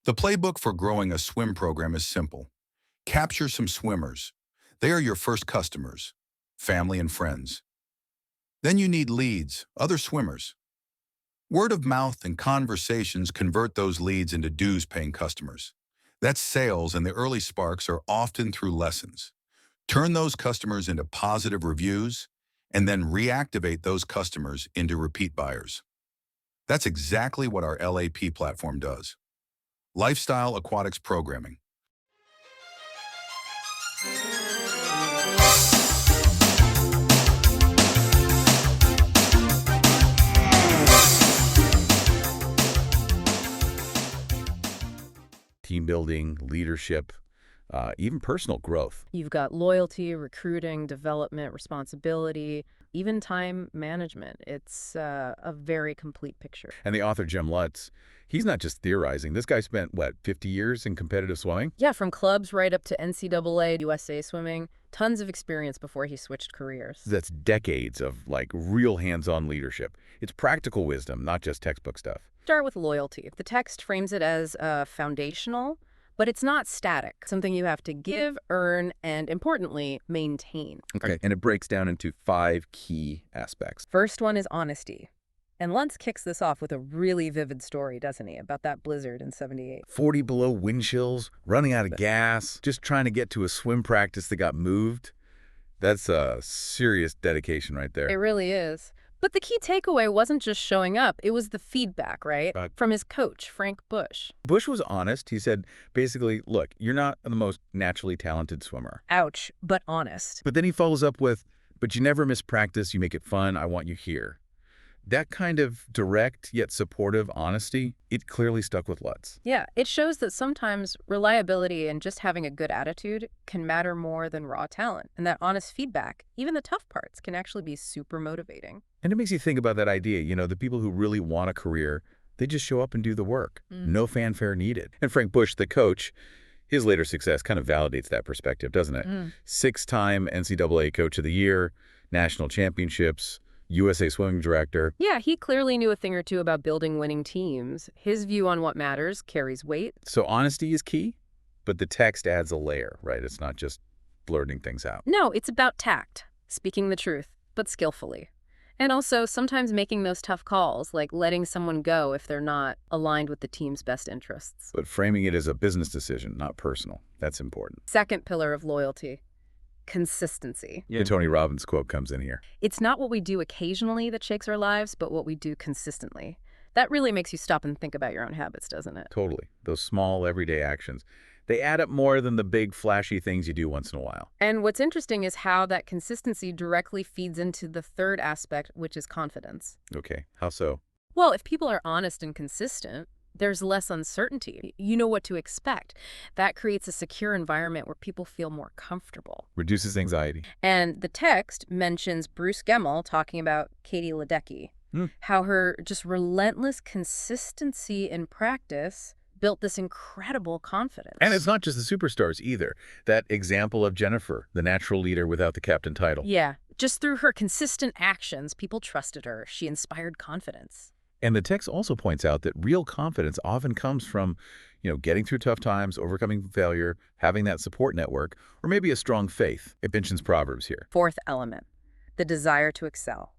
The playbook for growing a swim program is simple. Capture some swimmers. They are your first customers, family and friends. Then you need leads, other swimmers. Word of mouth and conversations convert those leads into dues-paying customers. That's sales, and the early sparks are often through lessons. Turn those customers into positive reviews, and then reactivate those customers into repeat buyers. That's exactly what our LAP platform does. Lifestyle Aquatics Programming. Team building, leadership, even personal growth. You've got loyalty, recruiting, development, responsibility, even time management. It's a very complete picture. And the author, Jim Lutz, he's not just theorizing. This guy spent, 50 years in competitive swimming? Yeah, from clubs right up to NCAA, USA swimming, tons of experience before he switched careers. That's decades of, real hands-on leadership. It's practical wisdom, not just textbook stuff. Start with loyalty. The text frames it as foundational, but it's not static. Something you have to give, earn, and importantly, maintain. Okay, and it breaks down into 5 key aspects. First one is honesty. And Lutz kicks this off with a really vivid story, doesn't he, about that blizzard in '78. 40 below wind chills, running out of gas, just trying to get to a swim practice that got moved. That's a serious dedication right there. It really is. But the key takeaway wasn't just showing up. It was the feedback, right? From his coach, Frank Bush. Bush was honest. He said, basically, look, you're not the most naturally talented swimmer. Ouch, but honest. But then he follows up with, but you never miss practice. You make it fun. I want you here. That kind of direct yet supportive honesty, it clearly stuck with Lutz. Yeah, it shows that sometimes reliability and just having a good attitude can matter more than raw talent. And that honest feedback, even the tough parts, can actually be super motivating. And it makes you think about that idea, the people who really want a career, they just show up and do the work. No fanfare needed. And Frank Bush, the coach, his later success kind of validates that perspective, doesn't it? 6-time NCAA Coach of the Year, national championships, USA swimming director. Yeah, he clearly knew a thing or two about building winning teams. His view on what matters carries weight. So honesty is key, but the text adds a layer, right? It's not just blurting things out. No, it's about tact, speaking the truth, but skillfully. And also sometimes making those tough calls, like letting someone go if they're not aligned with the team's best interests. But framing it as a business decision, not personal. That's important. Second pillar of loyalty. Consistency. Yeah. The Tony Robbins quote comes in here. It's not what we do occasionally that shakes our lives, but what we do consistently. That really makes you stop and think about your own habits, doesn't it? Totally. Those small, everyday actions. They add up more than the big, flashy things you do once in a while. And what's interesting is how that consistency directly feeds into the third aspect, which is confidence. Okay. How so? Well, if people are honest and consistent, there's less uncertainty. You know what to expect. That creates a secure environment where people feel more comfortable. Reduces anxiety. And the text mentions Bruce Gemmell talking about Katie Ledecky, how her just relentless consistency in practice built this incredible confidence. And it's not just the superstars either. That example of Jennifer, the natural leader without the captain title. Yeah, just through her consistent actions, people trusted her. She inspired confidence. And the text also points out that real confidence often comes from, getting through tough times, overcoming failure, having that support network, or maybe a strong faith. It mentions Proverbs here. Fourth element, the desire to excel.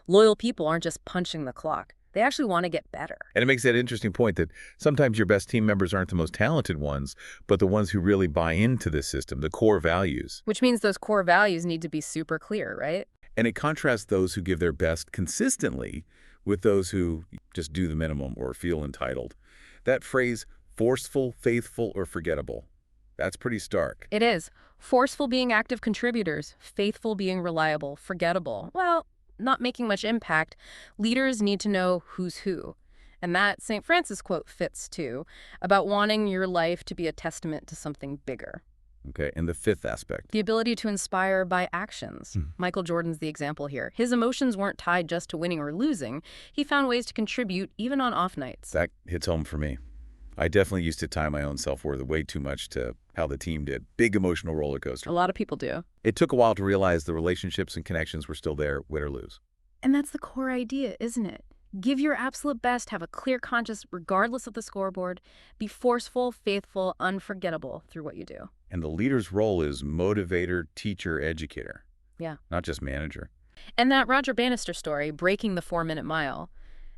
Loyal people aren't just punching the clock. They actually want to get better. And it makes that interesting point that sometimes your best team members aren't the most talented ones, but the ones who really buy into this system, the core values. Which means those core values need to be super clear, right? And it contrasts those who give their best consistently with those who just do the minimum or feel entitled. That phrase, forceful, faithful, or forgettable, that's pretty stark. It is. Forceful being active contributors, faithful being reliable, forgettable. Well, not making much impact. Leaders need to know who's who. And that St. Francis quote fits too, about wanting your life to be a testament to something bigger. Okay, and the fifth aspect. The ability to inspire by actions. Michael Jordan's the example here. His emotions weren't tied just to winning or losing. He found ways to contribute even on off nights. That hits home for me. I definitely used to tie my own self-worth way too much to how the team did. Big emotional roller coaster. A lot of people do. It took a while to realize the relationships and connections were still there, win or lose. And that's the core idea, isn't it? Give your absolute best, have a clear conscience regardless of the scoreboard. Be forceful, faithful, unforgettable through what you do. And the leader's role is motivator, teacher, educator. Yeah. Not just manager. And that Roger Bannister story, Breaking the 4-Minute Mile,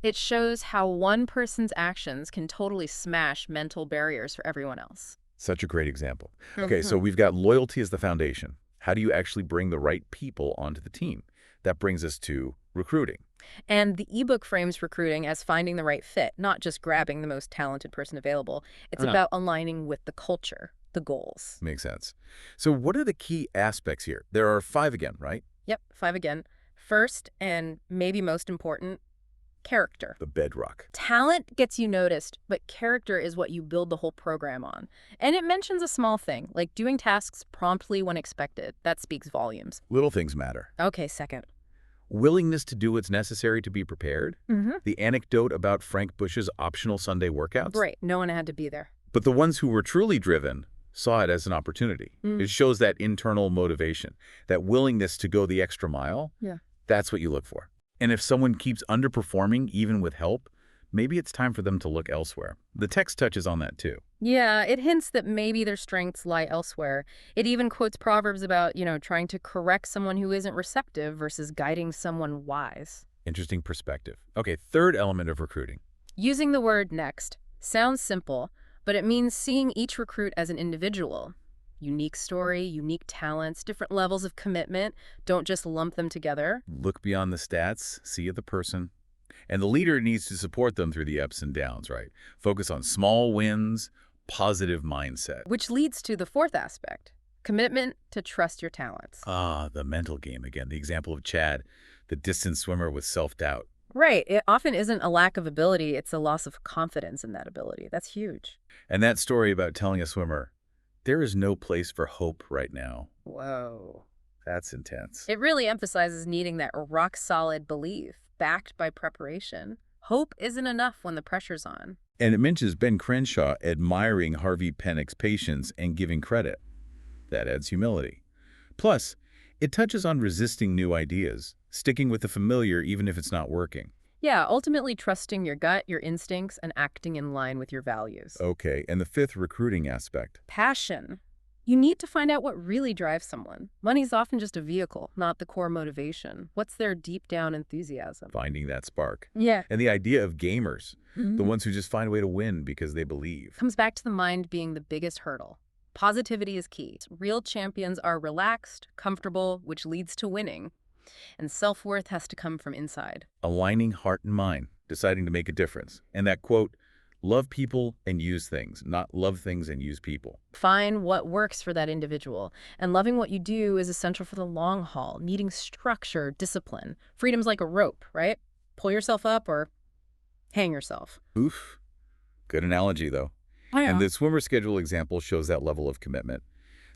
it shows how one person's actions can totally smash mental barriers for everyone else. Such a great example. Okay, so we've got loyalty as the foundation. How do you actually bring the right people onto the team? That brings us to recruiting. And the ebook frames recruiting as finding the right fit, not just grabbing the most talented person available. It's about aligning with the culture, the goals. Makes sense. So what are the key aspects here? There are 5 again, right? Yep, 5 again. First, and maybe most important, character. The bedrock. Talent gets you noticed, but character is what you build the whole program on. And it mentions a small thing, like doing tasks promptly when expected. That speaks volumes. Little things matter. Okay, second. Willingness to do what's necessary to be prepared. Mm-hmm. The anecdote about Frank Bush's optional Sunday workouts. Right, no one had to be there. But the ones who were truly driven saw it as an opportunity. It shows that internal motivation, that willingness to go the extra mile. Yeah. That's what you look for. And if someone keeps underperforming, even with help, maybe it's time for them to look elsewhere. The text touches on that too. Yeah, it hints that maybe their strengths lie elsewhere. It even quotes Proverbs about, trying to correct someone who isn't receptive versus guiding someone wise. Interesting perspective. Okay, third element of recruiting. Using the word next sounds simple, but it means seeing each recruit as an individual. Unique story, unique talents, different levels of commitment. Don't just lump them together. Look beyond the stats, see the person. And the leader needs to support them through the ups and downs, right? Focus on small wins, positive mindset. Which leads to the fourth aspect, commitment to trust your talents. Ah, the mental game again. The example of Chad, the distance swimmer with self-doubt. Right. It often isn't a lack of ability, it's a loss of confidence in that ability. That's huge. And that story about telling a swimmer, there is no place for hope right now. Whoa. That's intense. It really emphasizes needing that rock-solid belief, backed by preparation. Hope isn't enough when the pressure's on. And it mentions Ben Crenshaw admiring Harvey Penick's patience and giving credit. That adds humility. Plus, it touches on resisting new ideas, sticking with the familiar even if it's not working. Yeah, ultimately trusting your gut, your instincts, and acting in line with your values. Okay, and the fifth recruiting aspect. Passion. You need to find out what really drives someone. Money's often just a vehicle, not the core motivation. What's their deep down enthusiasm? Finding that spark. Yeah. And the idea of gamers, the ones who just find a way to win because they believe. Comes back to the mind being the biggest hurdle. Positivity is key. Real champions are relaxed, comfortable, which leads to winning. And self-worth has to come from inside. Aligning heart and mind, deciding to make a difference. And that quote, love people and use things, not love things and use people. Find what works for that individual. And loving what you do is essential for the long haul, needing structure, discipline. Freedom's like a rope, right? Pull yourself up or hang yourself. Oof. Good analogy, though. Oh, yeah. And the swimmer schedule example shows that level of commitment.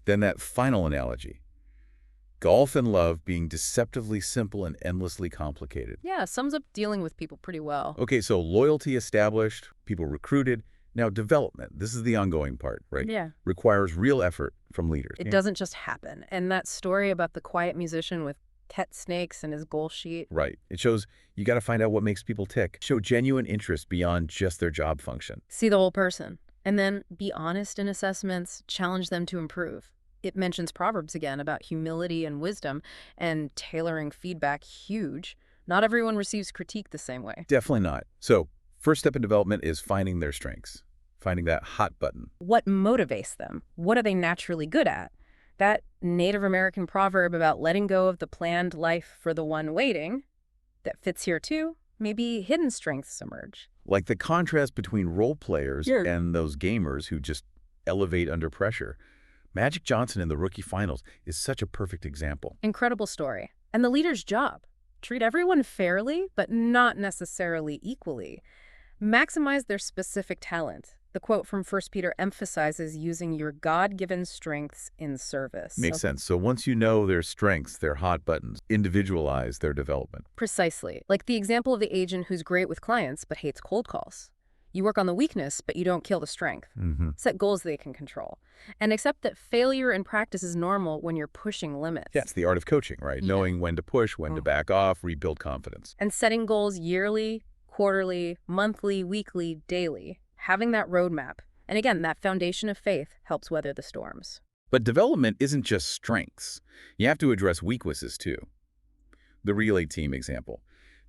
Then that final analogy. Golf and love being deceptively simple and endlessly complicated. Yeah, sums up dealing with people pretty well. Okay, so loyalty established, people recruited. Now development, this is the ongoing part, right? Yeah. Requires real effort from leaders. It doesn't just happen. And that story about the quiet musician with pet snakes and his goal sheet. Right. It shows you got to find out what makes people tick. Show genuine interest beyond just their job function. See the whole person. And then be honest in assessments, challenge them to improve. It mentions Proverbs again about humility and wisdom and tailoring feedback. Huge. Not everyone receives critique the same way. Definitely not. So first step in development is finding their strengths, finding that hot button. What motivates them? What are they naturally good at? That Native American proverb about letting go of the planned life for the one waiting, that fits here too. Maybe hidden strengths emerge. Like the contrast between role players Yeah. and those gamers who just elevate under pressure. Magic Johnson in the rookie finals is such a perfect example. Incredible story. And the leader's job. Treat everyone fairly, but not necessarily equally. Maximize their specific talent. The quote from 1 Peter emphasizes using your God-given strengths in service. Makes sense. So once you know their strengths, their hot buttons, individualize their development. Precisely. Like the example of the agent who's great with clients but hates cold calls. You work on the weakness, but you don't kill the strength. Set goals they can control. And accept that failure in practice is normal when you're pushing limits. Yeah, it's the art of coaching, right? Yeah. Knowing when to push, when to back off, rebuild confidence. And setting goals yearly, quarterly, monthly, weekly, daily. Having that roadmap. And again, that foundation of faith helps weather the storms. But development isn't just strengths. You have to address weaknesses, too. The relay team example.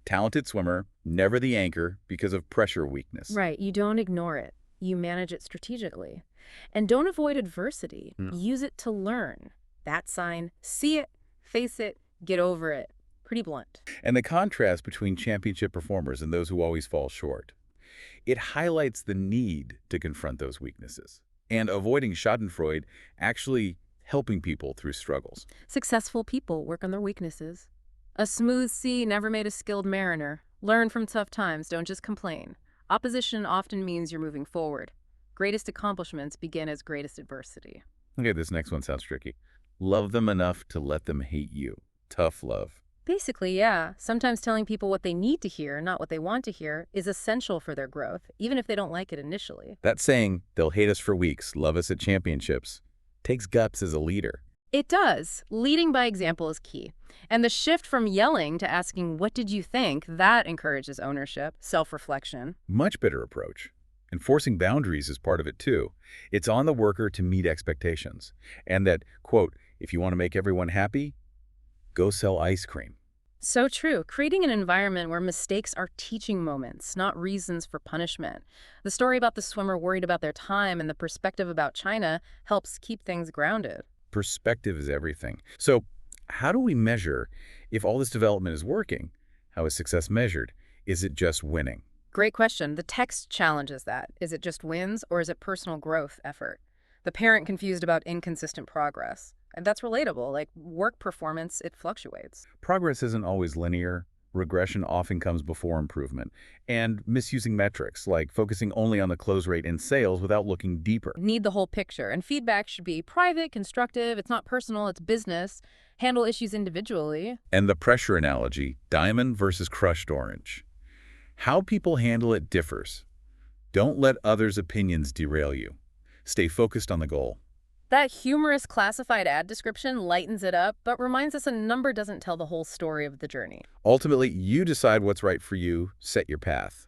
Talented swimmer, never the anchor because of pressure weakness. Right. You don't ignore it. You manage it strategically. And don't avoid adversity. Use it to learn. That sign, see it, face it, get over it. Pretty blunt. And the contrast between championship performers and those who always fall short. It highlights the need to confront those weaknesses and avoiding schadenfreude, actually helping people through struggles. Successful people work on their weaknesses. A smooth sea never made a skilled mariner. Learn from tough times, don't just complain. Opposition often means you're moving forward. Greatest accomplishments begin as greatest adversity. Okay, this next one sounds tricky. Love them enough to let them hate you. Tough love. Basically, yeah. Sometimes telling people what they need to hear, not what they want to hear, is essential for their growth, even if they don't like it initially. That saying, they'll hate us for weeks, love us at championships, takes guts as a leader. It does. Leading by example is key. And the shift from yelling to asking, what did you think, that encourages ownership, self-reflection. Much better approach. Enforcing boundaries is part of it too. It's on the worker to meet expectations. And that, quote, if you want to make everyone happy, go sell ice cream. So true. Creating an environment where mistakes are teaching moments, not reasons for punishment. The story about the swimmer worried about their time and the perspective about China helps keep things grounded. Perspective is everything. So how do we measure if all this development is working? How is success measured? Is it just winning? Great question. The text challenges that. Is it just wins or is it personal growth effort? The parent confused about inconsistent progress. And that's relatable. Like work performance, it fluctuates. Progress isn't always linear. Regression often comes before improvement. And misusing metrics, like focusing only on the close rate in sales without looking deeper. Need the whole picture. And feedback should be private, constructive. It's not personal, it's business. Handle issues individually. And the pressure analogy, diamond versus crushed orange. How people handle it differs. Don't let others' opinions derail you. Stay focused on the goal. That humorous classified ad description lightens it up, but reminds us a number doesn't tell the whole story of the journey. Ultimately, you decide what's right for you, set your path.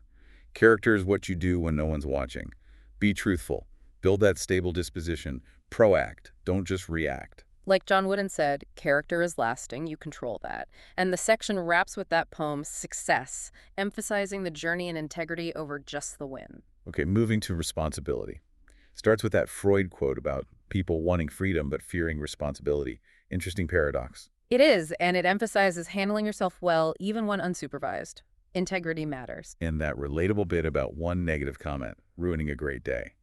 Character is what you do when no one's watching. Be truthful. Build that stable disposition. Proact. Don't just react. Like John Wooden said, character is lasting, you control that. And the section wraps with that poem, Success, emphasizing the journey and integrity over just the win. Okay, moving to responsibility. Starts with that Freud quote about people wanting freedom but fearing responsibility. Interesting paradox. It is, and it emphasizes handling yourself well even when unsupervised. Integrity matters. And that relatable bit about one negative comment ruining a great day.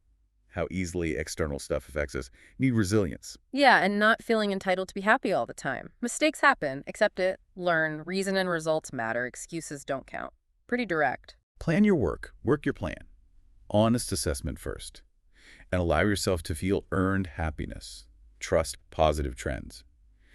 How easily external stuff affects us. Need resilience. Yeah, and not feeling entitled to be happy all the time. Mistakes happen. Accept it. Learn. Reason and results matter. Excuses don't count. Pretty direct. Plan your work. Work your plan. Honest assessment first. And allow yourself to feel earned happiness. Trust positive trends.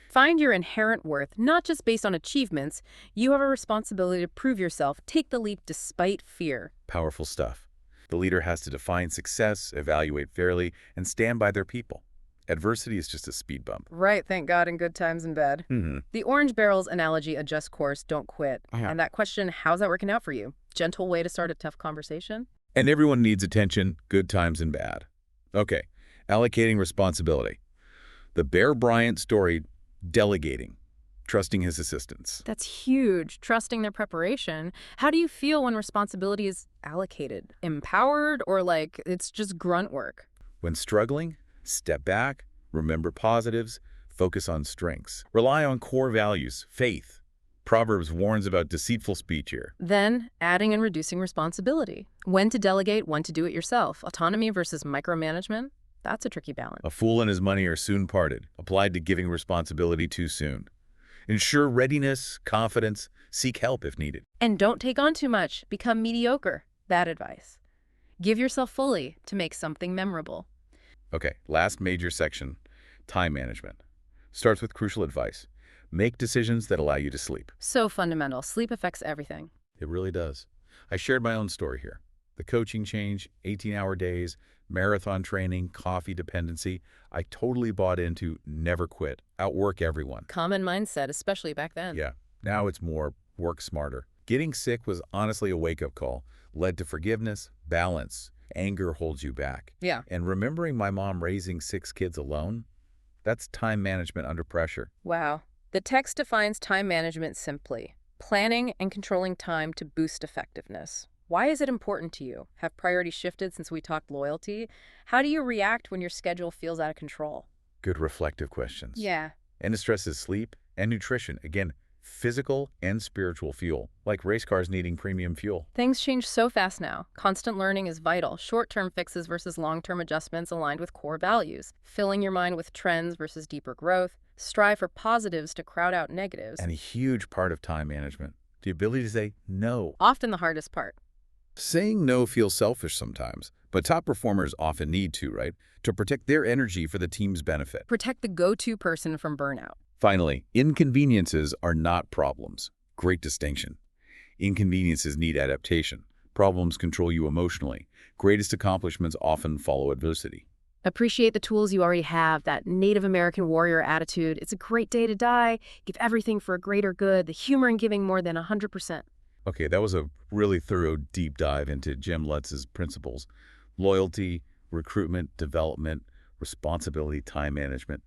Find your inherent worth, not just based on achievements. You have a responsibility to prove yourself. Take the leap despite fear. Powerful stuff. The leader has to define success, evaluate fairly, and stand by their people. Adversity is just a speed bump. Right, thank God, in good times and bad. The orange barrels analogy, adjust course, don't quit. And that question, how's that working out for you? Gentle way to start a tough conversation? And everyone needs attention, good times and bad. Okay, allocating responsibility. The Bear Bryant story, delegating, trusting his assistants. That's huge, trusting their preparation. How do you feel when responsibility is allocated? Empowered or like it's just grunt work? When struggling, step back, remember positives, focus on strengths. Rely on core values, faith. Proverbs warns about deceitful speech here. Then, adding and reducing responsibility. When to delegate, when to do it yourself. Autonomy versus micromanagement, that's a tricky balance. A fool and his money are soon parted, applied to giving responsibility too soon. Ensure readiness, confidence, seek help if needed. And don't take on too much. Become mediocre. Bad advice. Give yourself fully to make something memorable. Okay, last major section, time management. Starts with crucial advice. Make decisions that allow you to sleep. So fundamental. Sleep affects everything. It really does. I shared my own story here. The coaching change, 18-hour days, marathon training, coffee dependency. I totally bought into never quit, outwork everyone. Common mindset, especially back then. Yeah. Now it's more work smarter. Getting sick was honestly a wake-up call. Led to forgiveness, balance. Anger holds you back. Yeah. And remembering my mom raising 6 kids alone, that's time management under pressure. Wow. The text defines time management simply: planning and controlling time to boost effectiveness. Why is it important to you? Have priorities shifted since we talked loyalty? How do you react when your schedule feels out of control? Good reflective questions. Yeah. And it stresses sleep and nutrition. Again, physical and spiritual fuel, like race cars needing premium fuel. Things change so fast now. Constant learning is vital. Short-term fixes versus long-term adjustments aligned with core values. Filling your mind with trends versus deeper growth. Strive for positives to crowd out negatives. And a huge part of time management, the ability to say no. Often the hardest part. Saying no feels selfish sometimes, but top performers often need to, right? To protect their energy for the team's benefit. Protect the go-to person from burnout. Finally, inconveniences are not problems. Great distinction. Inconveniences need adaptation. Problems control you emotionally. Greatest accomplishments often follow adversity. Appreciate the tools you already have, that Native American warrior attitude. It's a great day to die. Give everything for a greater good. The humor in giving more than 100%. Okay, that was a really thorough deep dive into Jim Lutz's principles. Loyalty, recruitment, development, responsibility, time management.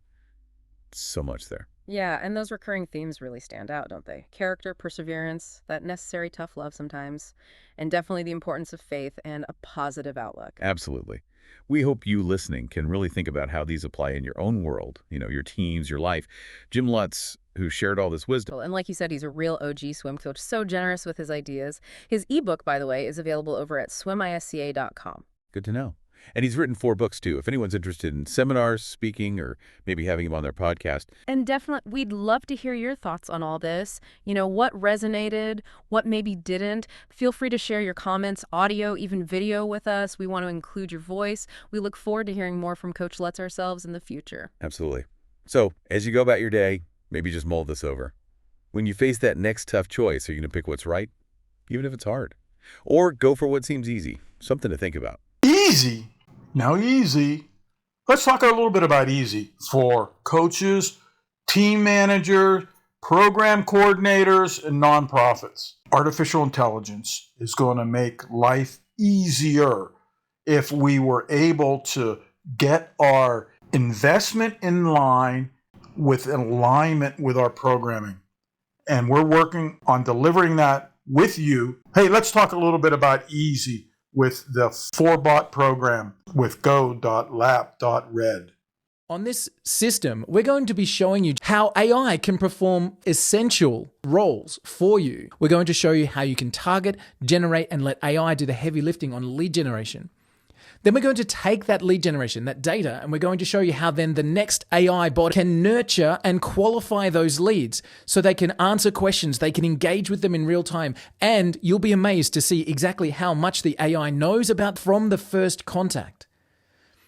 So much there. Yeah, and those recurring themes really stand out, don't they? Character, perseverance, that necessary tough love sometimes, and definitely the importance of faith and a positive outlook. Absolutely. We hope you listening can really think about how these apply in your own world, your teams, your life. Jim Lutz, who shared all this wisdom. And like you said, he's a real OG swim coach, so generous with his ideas. His ebook, by the way, is available over at swimisca.com. Good to know. And he's written 4 books, too, if anyone's interested in seminars, speaking, or maybe having him on their podcast. And definitely, we'd love to hear your thoughts on all this. What resonated, what maybe didn't. Feel free to share your comments, audio, even video with us. We want to include your voice. We look forward to hearing more from Coach Lutz ourselves in the future. Absolutely. So, as you go about your day, maybe just mull this over. When you face that next tough choice, are you going to pick what's right, even if it's hard? Or go for what seems easy? Something to think about. Easy. Now easy. Let's talk a little bit about easy for coaches, team managers, program coordinators, and nonprofits. Artificial intelligence is going to make life easier if we were able to get our investment in line with alignment with our programming. And we're working on delivering that with you. Hey, let's talk a little bit about easy with the 4-bot program with go.lap.red. On this system, we're going to be showing you how AI can perform essential roles for you. We're going to show you how you can target, generate, and let AI do the heavy lifting on lead generation. Then we're going to take that lead generation, that data, and we're going to show you how then the next AI bot can nurture and qualify those leads so they can answer questions, they can engage with them in real time, and you'll be amazed to see exactly how much the AI knows about from the first contact.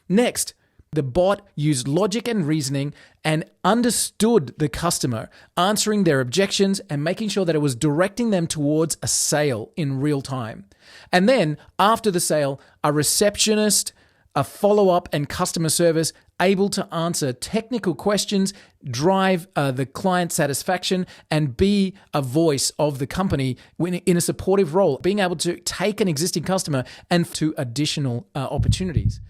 Next, the bot used logic and reasoning and understood the customer, answering their objections and making sure that it was directing them towards a sale in real time. And then, after the sale, a receptionist, a follow-up and customer service able to answer technical questions, drive the client satisfaction, and be a voice of the company in a supportive role, being able to take an existing customer and to additional opportunities.